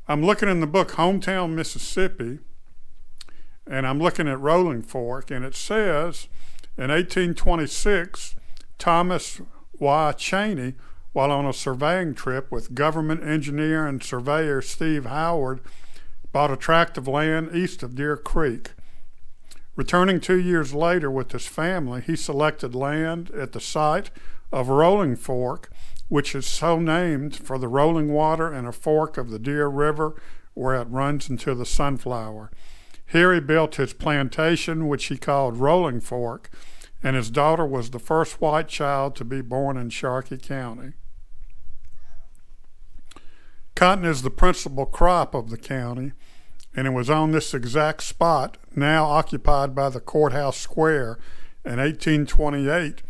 I'm looking in the book Hometown, Mississippi, and I'm looking at Rolling Fork, and it says in 1826, Thomas Y. Cheney, while on a surveying trip with government engineer and surveyor Steve Howard, bought a tract of land east of Deer Creek. Returning 2 years later with his family, he selected land at the site of Rolling Fork, which is so named for the rolling water in a fork of the Deer River where it runs into the Sunflower. Here he built his plantation, which he called Rolling Fork, and his daughter was the first white child to be born in Sharkey County. Cotton is the principal crop of the county, and it was on this exact spot, now occupied by the courthouse square, in 1828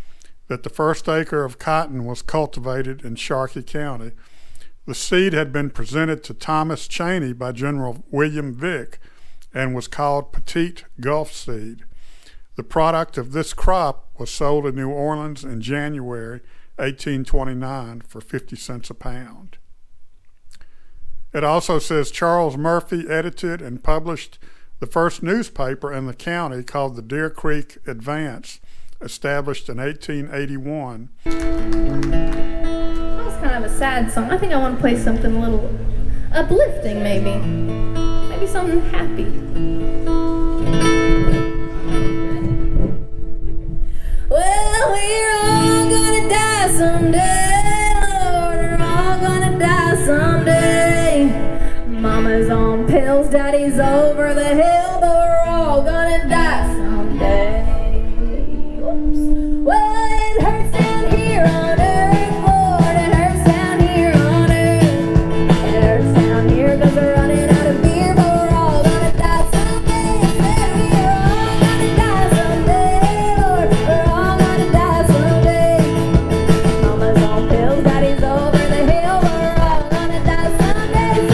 that the first acre of cotton was cultivated in Sharkey County. The seed had been presented to Thomas Cheney by General William Vick and was called Petite Gulf seed. The product of this crop was sold in New Orleans in January 1829 for 50 cents a pound. It also says Charles Murphy edited and published the first newspaper in the county called the Deer Creek Advance, established in 1881. That was kind of a sad song. I think I want to play something a little uplifting, maybe. Maybe something happy. Well, we're all gonna die someday, Lord, we're all gonna die someday. Mama's on pills, daddy's over the hill, but we're all gonna die someday. Well, it hurts down here on earth, Lord, it hurts down here on earth. It hurts down here 'cause we're running out of beer, but we're all gonna die someday. I said we're all gonna die someday, Lord, we're all gonna die someday. Mama's on pills, daddy's over the hill, but we're all gonna die someday,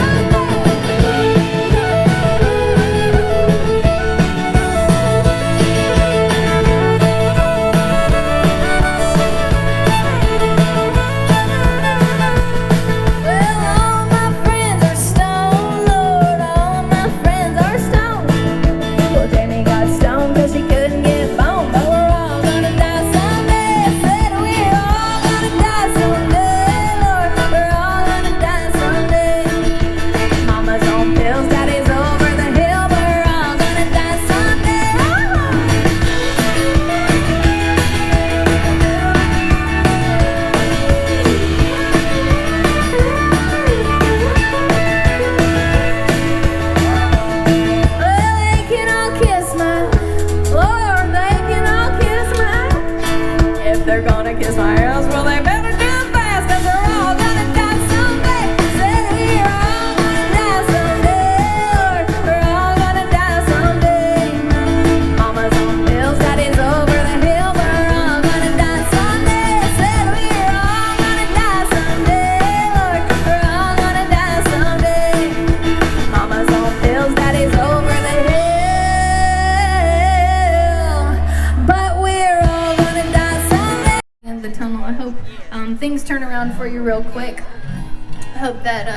things turn around for you real quick. I hope that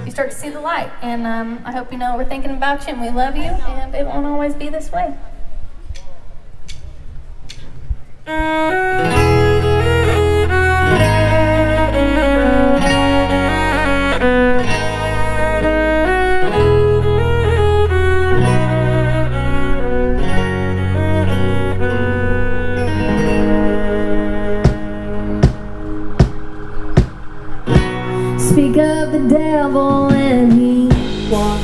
you start to see the light, and I hope you know we're thinking about you and we love you, and it won't always be this way. Speak of the devil and he walks.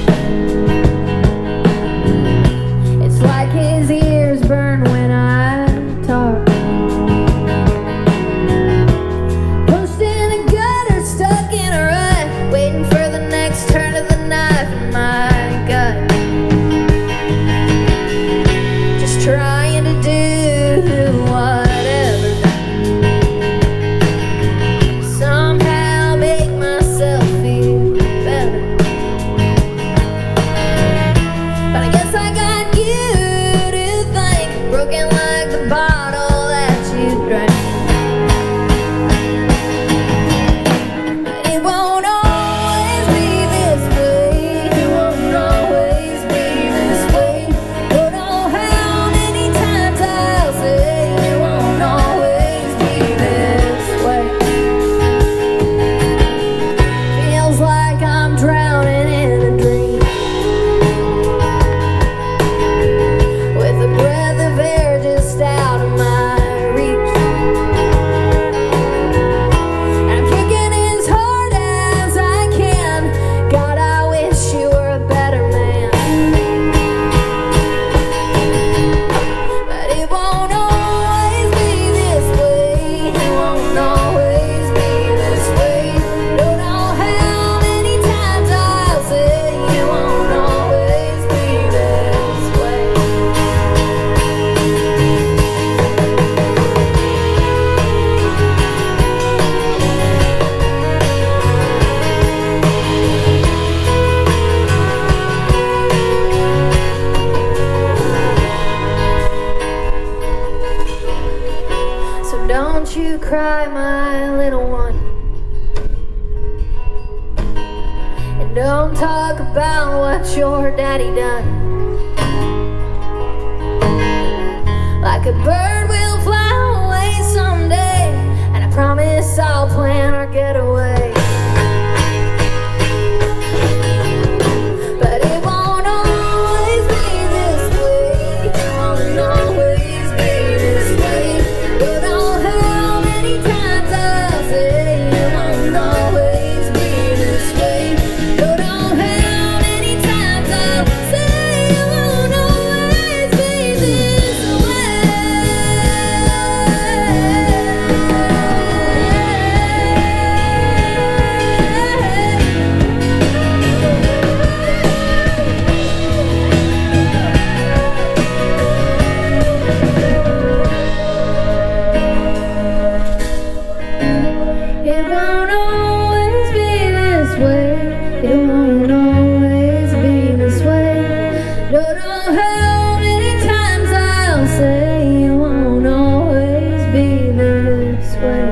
It's like his ears burn when I talk. Pushed in a gutter, stuck in a rut, waiting for the next turn of the knife in my gut. Just trying to do whatever. Somehow make myself feel better. cry, my little one. And don't talk about what your daddy done. Like a bird we'll fly away someday, and I promise I'll plan our getaway. But it won't always be this way. It won't always be this way. But oh, how many times I'll say it won't always be this way. But oh, how many times I'll say it won't always be this way. It won't always be this way. It won't always be this way. Don't know how many times I'll say it won't always be this way.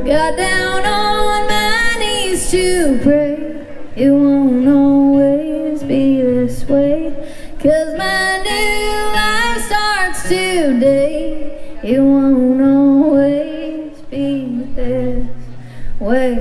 Got down on my knees to pray. It won't always be this way. 'Cause my new life starts today. It won't always be this way.